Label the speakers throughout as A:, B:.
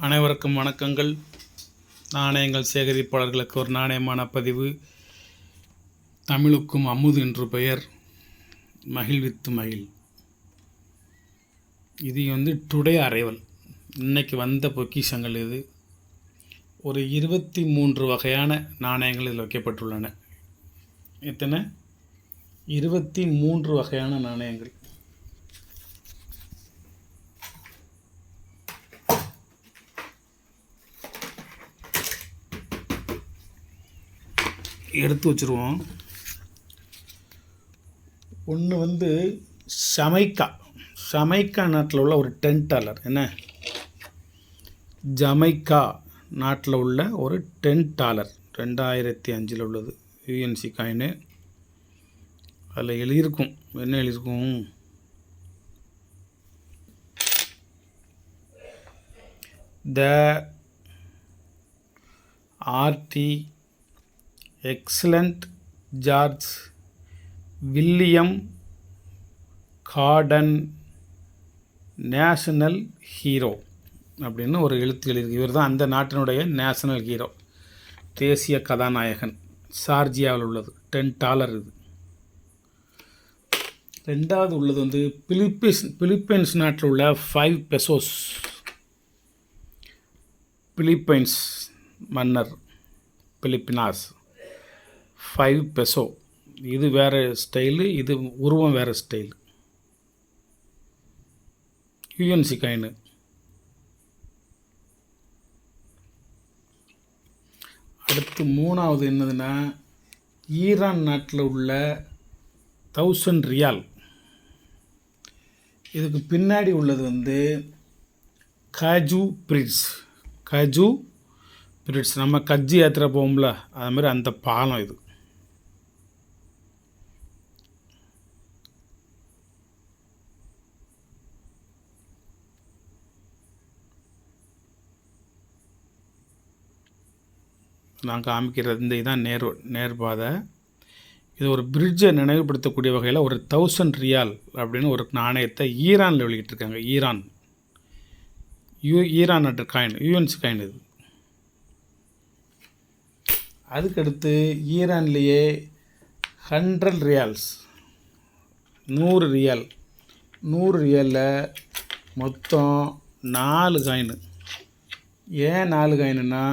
A: அனைவருக்கும் வணக்கங்கள். நாணயங்கள் சேகரிப்பாளர்களுக்கு ஒரு நாணயமான பதிவு. தமிழுக்கும் அமுது என்று பெயர். மகிழ்வித்து மகிழ். இது டுடே அரைவல், இன்னைக்கு வந்த பொக்கிஷங்கள். இது ஒரு 23 வகையான நாணயங்கள் இதில் வைக்கப்பட்டுள்ளன. எத்தனை? 23 வகையான நாணயங்கள். எடுத்து வச்சுருவோம். ஒன்று ஜமைக்கா நாட்டில் உள்ள ஒரு $10. என்ன? ஜமைக்கா நாட்டில் உள்ள ஒரு $10, 2005 உள்ளது. UNC coin. அதில் எழுதியிருக்கும். என்ன எழுதியிருக்கும்? The RT excellent George William Gordon national hero அப்படின்னு ஒரு எழுத்து எழுதியிருக்கு. இவர் தான் அந்த நாட்டினுடைய நேஷனல் ஹீரோ, தேசிய கதாநாயகன். சார்ஜியாவில் உள்ளது. $10 இது. ரெண்டாவது உள்ளது பிலிப்பைன்ஸ் நாட்டில் உள்ள 5 பெசோஸ். பிலிப்பைன்ஸ் மன்னர் பிலிப்பினாஸ் 5 பெசோ. இது வேறு ஸ்டைலு, இது உருவம் வேறு ஸ்டைலு. UNC coin. அடுத்து மூணாவது என்னதுன்னா, ஈரான் நாட்டில் உள்ள 1000 ரியால். இதுக்கு பின்னாடி உள்ளது காஜு பிரிட்ஸ். நம்ம கஜ்ஜி ஏற்றுற போகும்ல, அது மாதிரி அந்த பாலம் இது. நான் காமிக்கிறது இதுதான் நேர்பாதை. இது ஒரு பிரிட்ஜை நினைவுபடுத்தக்கூடிய வகையில் ஒரு 1000 ரியால் அப்படின்னு ஒரு நாணயத்தை ஈரானில் வெளியிட்டிருக்காங்க. ஈரான் நாட்டு காயின், யூஎன்சி காயின் இது. அதுக்கடுத்து ஈரான்லேயே 100 ரியால்ஸ், 100 ரியாலில் மொத்தம் 4 காயின். ஏன் 4 காயினுன்னா,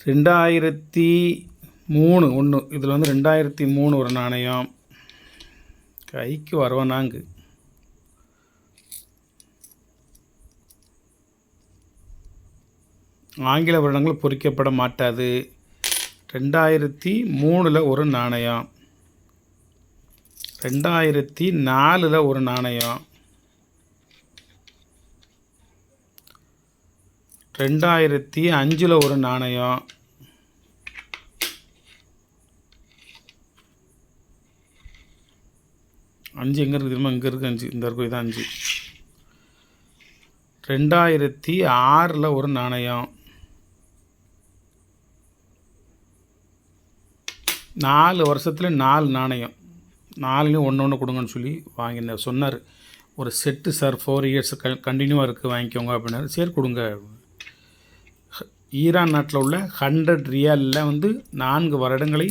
A: 2003 ஒன்று, இதில் 2003 ஒரு நாணயம். கைக்கு வரவனாங்கு. ஆங்கில வருடங்கள் பொறிக்கப்பட மாட்டாது. 2003 ஒரு நாணயம், 2004 ஒரு நாணயம், 2005 ஒரு நாணயம், 5 எங்கே இருக்குது தெரியுமா? இங்கே இருக்குது 5. இந்த இருக்கும், இதான் 5. 2006 ஒரு நாணயம், 4 வருஷத்தில் 4 நாணயம். 4லையும் ஒன்று கொடுங்கன்னு சொல்லி வாங்கினேன். சொன்னார், ஒரு செட்டு சார் 4 இயர்ஸ் கண்டினியூவாக இருக்குது, வாங்கிக்கோங்க அப்படின்னாரு. சரி கொடுங்க. ஈரான் நாட்டில் உள்ள 100 ரியாலில் 4 வருடங்களை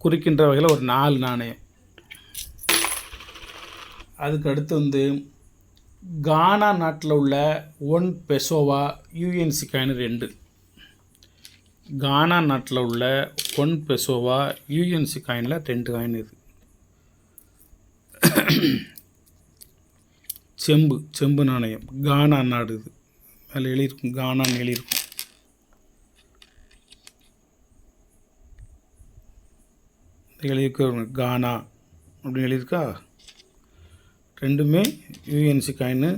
A: குறிக்கின்ற வகையில் ஒரு 4 நாணயம். அதுக்கு அடுத்து கானா நாட்டில் உள்ள 1 பெசோவா யூஎன்சி காயின் 2. கானா நாட்டில் உள்ள 1 பெசோவா யூஎன்சி காயினில் 2 காயின் இது. செம்பு நாணயம், கானா நாடு இது. அதில் எழுதியிருக்கும், கானான்னு எழுதியிருக்கும். எழுதியிருக்க கானா அப்படின்னு எழுதியிருக்கா. ரெண்டுமே யூஎன்சி காயின்னு.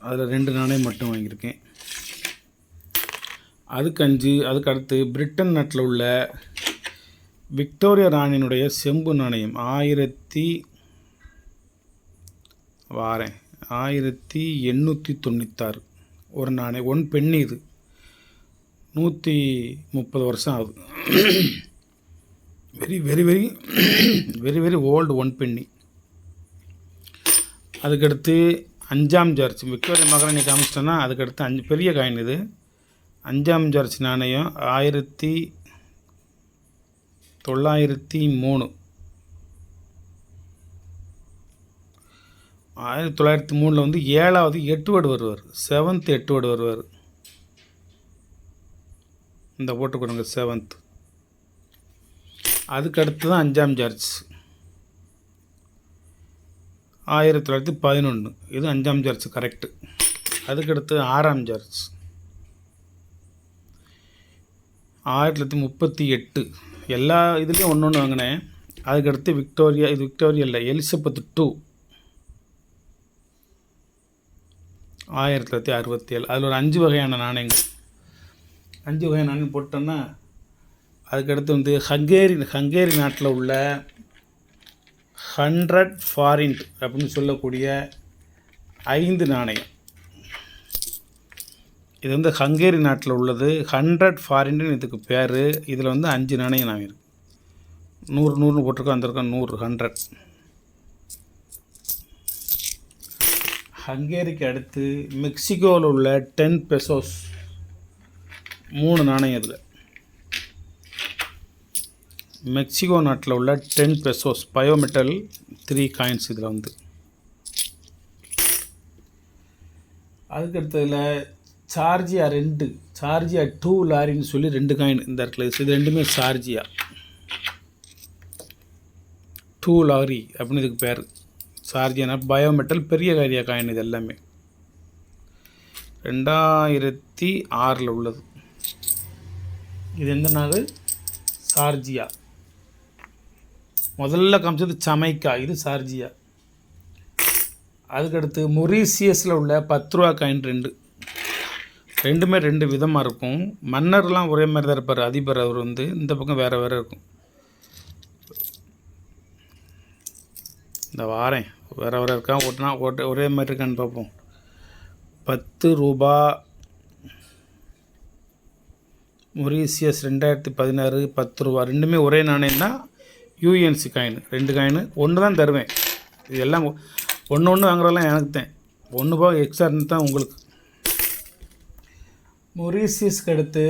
A: அதில் 2 நாணயம் மட்டும் வாங்கியிருக்கேன். அதுக்கு 5. அதுக்கு அடுத்து பிரிட்டன் நாட்டில் உள்ள விக்டோரியா ராணியினுடைய செம்பு நாணயம் 1896 ஒரு நாணயம். 1 பென்னி இது. 130 வருஷம் ஆகுது. Very very very very very old 1 penny. அதுக்கடுத்து 5ஆம் ஜார்ஜ் விக்டோரியா மகாராணி காமிச்சிட்டோன்னா அதுக்கடுத்து பெரிய காயின் இது. 5ஆம் ஜார்ஜ் நாணயம் 1903. 1903 வந்து 7வது எட்வர்டு வருவார். 7th எட்வர்டு வருவார். இந்த போட்டுக்கொடுங்க 7th. அதுக்கடுத்து தான் 5ஆம் ஜார்ஜ் 1911. இது 5ஆம் ஜார்ஜ் கரெக்டு. அதுக்கடுத்து 6ஆம் ஜார்ஜ் 1938. எல்லா இதுலேயும் ஒன்று ஒன்று வாங்கினேன். அதுக்கடுத்து விக்டோரியா, இது விக்டோரியா இல்லை, எலிசபெத் 2 1967. அதில் ஒரு 5 வகையான நாணயங்கள், 5 வகையான நாணயம் போட்டோன்னா அதுக்கடுத்து வந்து ஹங்கேரி நாட்டில் உள்ள 100 ஃபாரிண்ட் அப்படின்னு சொல்லக்கூடிய 5 நாணயம். இது வந்து ஹங்கேரி நாட்டில் உள்ளது. 100 ஃபாரின்ட்னு இதுக்கு பேர். இதில் வந்து 5 நாணயம் நான் இருக்கு. 100 போட்டிருக்கோம், வந்திருக்கோம் 100 100. ஹங்கேரிக்கு அடுத்து மெக்சிகோவில் உள்ள 10 பெசோஸ் 3 நாணயம். இதில் மெக்சிகோ நாட்டில் உள்ள 10 பெசோஸ் பயோமெட்டல் 3 காயின்ஸ் இதில் வந்து. அதுக்கடுத்ததில் சார்ஜியா 2, சார்ஜியா 2 லாரின்னு சொல்லி 2 காயின் இந்த இடத்துல. இது ரெண்டுமே சார்ஜியா 2 லாரி அப்படின்னு இதுக்கு பேர். சார்ஜியானா பயோமெட்டல் பெரிய காரியா காயின். இது எல்லாமே 2006 உள்ளது. இது எந்த நாடு? சார்ஜியா. முதல்ல காமிச்சது ஜமைக்கா, இது சார்ஜியா. அதுக்கடுத்து மொரீசியஸில் உள்ள 10 ரூபா காயின் 2. ரெண்டுமே 2 விதமாக இருக்கும். மன்னர்லாம் ஒரே மாதிரி தான் இருப்பார். அதிபர் அவர் வந்து இந்த பக்கம் வேறு வேறு இருக்கும். இந்த வாரேன் வேறு வேறு இருக்கா, ஒரே மாதிரி இருக்கான்னு பார்ப்போம். 10 ரூபா மொரீசியஸ் 2016 10 ரூபா. ரெண்டுமே ஒரே நாணயம் தான். UNC coin 2 coin. ஒன்று தான் தருவேன். இது எல்லாம் ஒன்று வாங்குறதெல்லாம் எனக்கு தான். 1 ரூபா எக்ஸ்ட்ரா இருந்து தான் உங்களுக்கு. மொரீசியஸ்க்கு அடுத்து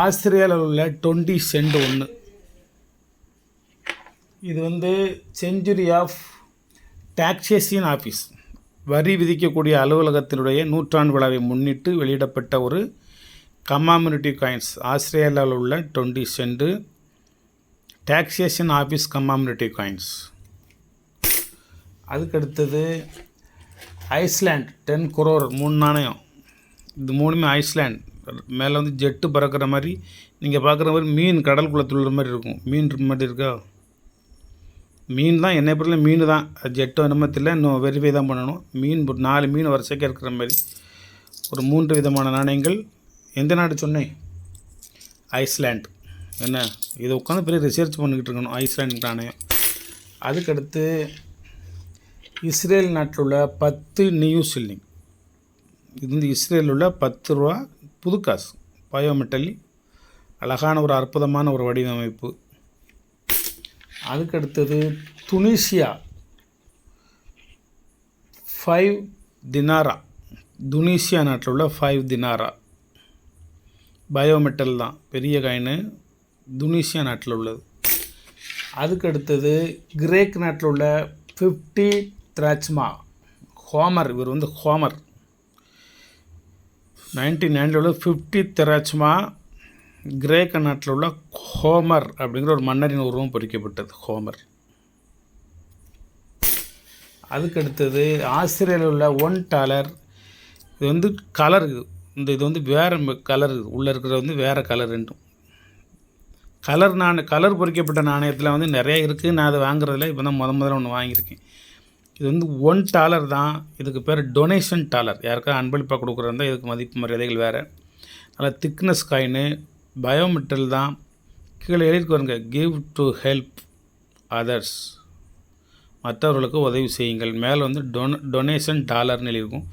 A: ஆஸ்திரேலியாவில் உள்ள 20 சென்ட் 1. இது வந்து செஞ்சுரி ஆஃப் டாக்ஸேஷன் ஆஃபீஸ், வரி விதிக்கக்கூடிய அலுவலகத்தினுடைய 100ஆண்டு விழாவை முன்னிட்டு வெளியிடப்பட்ட ஒரு கம்மாமினேட்டிவ் காயின்ஸ். ஆஸ்திரேலியாவில் உள்ள 20 சென்ட் டாக்ஸேஷன் ஆஃபீஸ் கம்மாமினேட்டிவ் காயின்ஸ். அதுக்கடுத்தது ஐஸ்லாண்ட் 10 crore 3 நாணயம். இது 3மே ஐஸ்லாண்ட். மேலே வந்து ஜெட்டு பறக்கிற மாதிரி நீங்கள் பார்க்குற மாதிரி மீன் கடலுக்குள்ளே துள்ளுற மாதிரி இருக்கும். மீன் மாதிரி இருக்கா? மீன் தான், என்னை பொறுத்தவரை மீன் தான். ஜெட்டு அனுமதியில் இன்னும் வெரிஃபை தான் பண்ணணும். மீன் 4 மீன் வரிசைக்கு இருக்கிற மாதிரி ஒரு 3 விதமான நாணயங்கள். எந்த நாடு சொன்னேன்? ஐஸ்லாண்ட். என்ன இதை உட்காந்து பெரிய ரிசர்ச் பண்ணிக்கிட்டு இருக்கணும். ஐஸ்லாண்ட் நாணயம். அதுக்கடுத்து இஸ்ரேல் நாட்டில் உள்ள 10 நியூ ஷில்லிங். இது வந்து இஸ்ரேலில் உள்ள 10 ரூபா புது காசு. பயோமெட்டலி அழகான ஒரு அற்புதமான ஒரு வடிவமைப்பு. அதுக்கடுத்தது துனிசியா 5 தினாரா. துனிசியா நாட்டில் உள்ள 5 தினாரா பயோமெட்டல் தான், பெரிய காயின். துனிசியா நாட்டில் உள்ளது. அதுக்கடுத்தது கிரேக் நாட்டில் உள்ள 50 திராட்ச்மா. ஹோமர், இவர் வந்து ஹோமர். 1990 உள்ள 50 திராட்ச்மா. கிரேக்க நாட்டில் உள்ள ஹோமர் அப்படிங்கிற ஒரு மன்னரின் உருவம் பொறிக்கப்பட்டது, ஹோமர். அதுக்கடுத்தது ஆஸ்திரேலியாவில் உள்ள $1. இது வந்து கலர். இது வந்து வேறு கலர். உள்ளே இருக்கிறது வந்து வேறு கலர். ரெண்டும் கலர் பொறிக்கப்பட்ட நாணயத்தில் வந்து நிறைய இருக்குது. நான் அதை வாங்குறதில்ல. இப்போ தான் முதல்ல ஒன்று வாங்கியிருக்கேன். இது வந்து $1 தான். இதுக்கு பேர் டொனேஷன் டாலர். யாருக்கா அன்பளிப்பாக கொடுக்குறதா இதுக்கு மதிப்பு மரியாதைகள் வேறு. நல்லா திக்னஸ் காயின். பயோமெட்டல் தான். கீழே எழுதிட்டு வருங்க, கிவ் டு ஹெல்ப் அதர்ஸ், மற்றவர்களுக்கு உதவி செய்யுங்கள். மேலே வந்து டொனேஷன் டாலர்னு எழுதியிருக்கும்.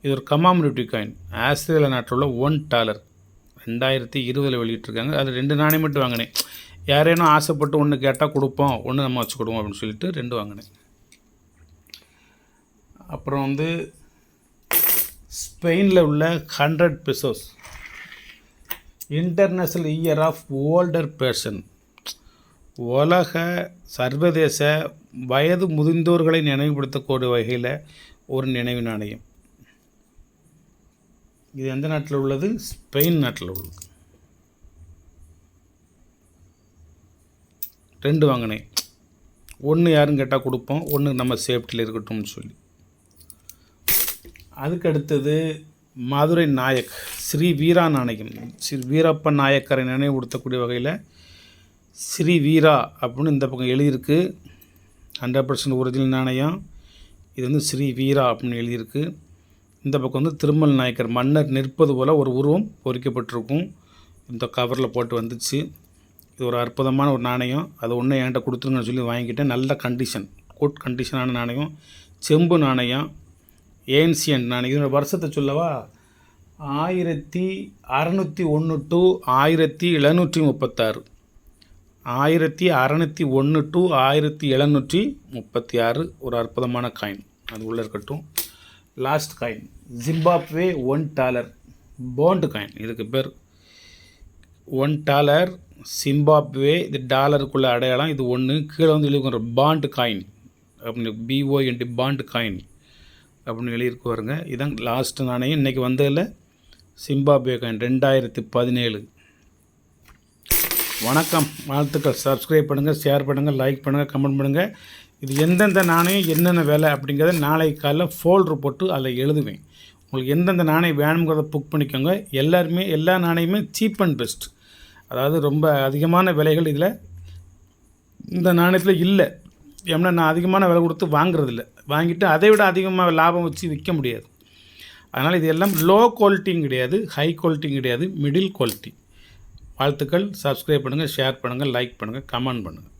A: இது ஒரு கம்மாமினேட்டிவ் காயின். ஆஸ்திரேலியா நாட்டில் உள்ள $1 2020 வெளியிட்டிருக்காங்க. அது 2 நாணயம் மட்டும் வாங்கினேன். யாரேனும் ஆசைப்பட்டு ஒன்று கேட்டால் கொடுப்போம், ஒன்று நம்ம வச்சு கொடுவோம் அப்படின்னு சொல்லிட்டு 2 வாங்கினேன். அப்புறம் வந்து ஸ்பெயினில் உள்ள 100 pesos. International year of older person, உலக சர்வதேச வயது முதிர்ந்தோர்களை நினைவுபடுத்தக்கூடிய வகையில் ஒரு நினைவு நாணயம். இது எந்த நாட்டில் உள்ளது? ஸ்பெயின் நாட்டில் உள்ளது. 2 வாங்கினேன். 1 யாருன்னு கேட்டால் கொடுப்போம், 1 நம்ம சேஃப்டியில் இருக்கட்டும்னு சொல்லி. அதுக்கு அடுத்தது மதுரை நாயக் ஸ்ரீ வீரா நாணயம். ஸ்ரீ வீரப்ப நாயக்கரை நினைவுபடுத்தக்கூடிய வகையில் ஸ்ரீ வீரா அப்படின்னு இந்த பக்கம் எழுதியிருக்கு. 100% ஒரிஜினல் நாணயம். இது வந்து ஸ்ரீ வீரா அப்படின்னு எழுதியிருக்கு. இந்த பக்கம் வந்து திருமல் நாயக்கர் மன்னர் நிற்பது போல் ஒரு உருவம் பொறிக்கப்பட்டிருக்கும். இந்த கவரில் போட்டு வந்துச்சு. இது ஒரு அற்புதமான ஒரு நாணயம். அது ஒன்று என்கிட்ட கொடுத்துருங்கன்னு சொல்லி வாங்கிக்கிட்டேன். நல்ல கண்டிஷன், குட் கண்டிஷனான நாணயம். செம்பு நாணயம், ஏன்சியன்ட் நாணயம். இதோட வருஷத்தை சொல்லவா? 1601 to 1736. 1601 to 1736 ஒரு அற்புதமான காயின். அது உள்ளே இருக்கட்டும். Last coin Zimbabwe $1 bond coin. இதுக்கு பேர் $1 சிம்பாப்வே. இது டாலருக்குள்ளே அடையாளம். இது 1 கீழே வந்து எழுதிக்கிற பாண்டு காயின் அப்படின்னு BOND பாண்டு காயின் அப்படின்னு எழுதியிருக்கு பாருங்க. இதான் லாஸ்ட்டு நாணயம் இன்றைக்கி வந்ததில் சிம்பாப்வே காயின் 2017. வணக்கம், வாழ்த்துக்கள். சப்ஸ்கிரைப் பண்ணுங்கள், ஷேர் பண்ணுங்கள், லைக் பண்ணுங்கள், கமெண்ட் பண்ணுங்கள். இது எந்தெந்த நாணயம் என்னென்ன விலை அப்படிங்கிறத நாளைக்கு காலையில் ஃபோல்டர் போட்டு அதில் எழுதுவேன். உங்களுக்கு எந்தெந்த நாணயம் வேணுங்கிறத புக் பண்ணிக்கோங்க. எல்லா நாணயமே சீப் அண்ட் பெஸ்ட். அதாவது ரொம்ப அதிகமான விலைகள் இதில் இந்த நாணயத்தில் இல்லை. ஏன்னா நான் அதிகமான விலை கொடுத்து வாங்குறதில்ல. வாங்கிட்டு அதை விட அதிகமாக லாபம் வச்சு விற்க முடியாது. அதனால் இது எல்லாம் லோ குவாலிட்டியும் கிடையாது, ஹை குவாலிட்டியும் கிடையாது, மிடில் குவாலிட்டி. வாழ்த்துக்கள். சப்ஸ்கிரைப் பண்ணுங்கள், ஷேர் பண்ணுங்கள், லைக் பண்ணுங்கள், கமெண்ட் பண்ணுங்கள்.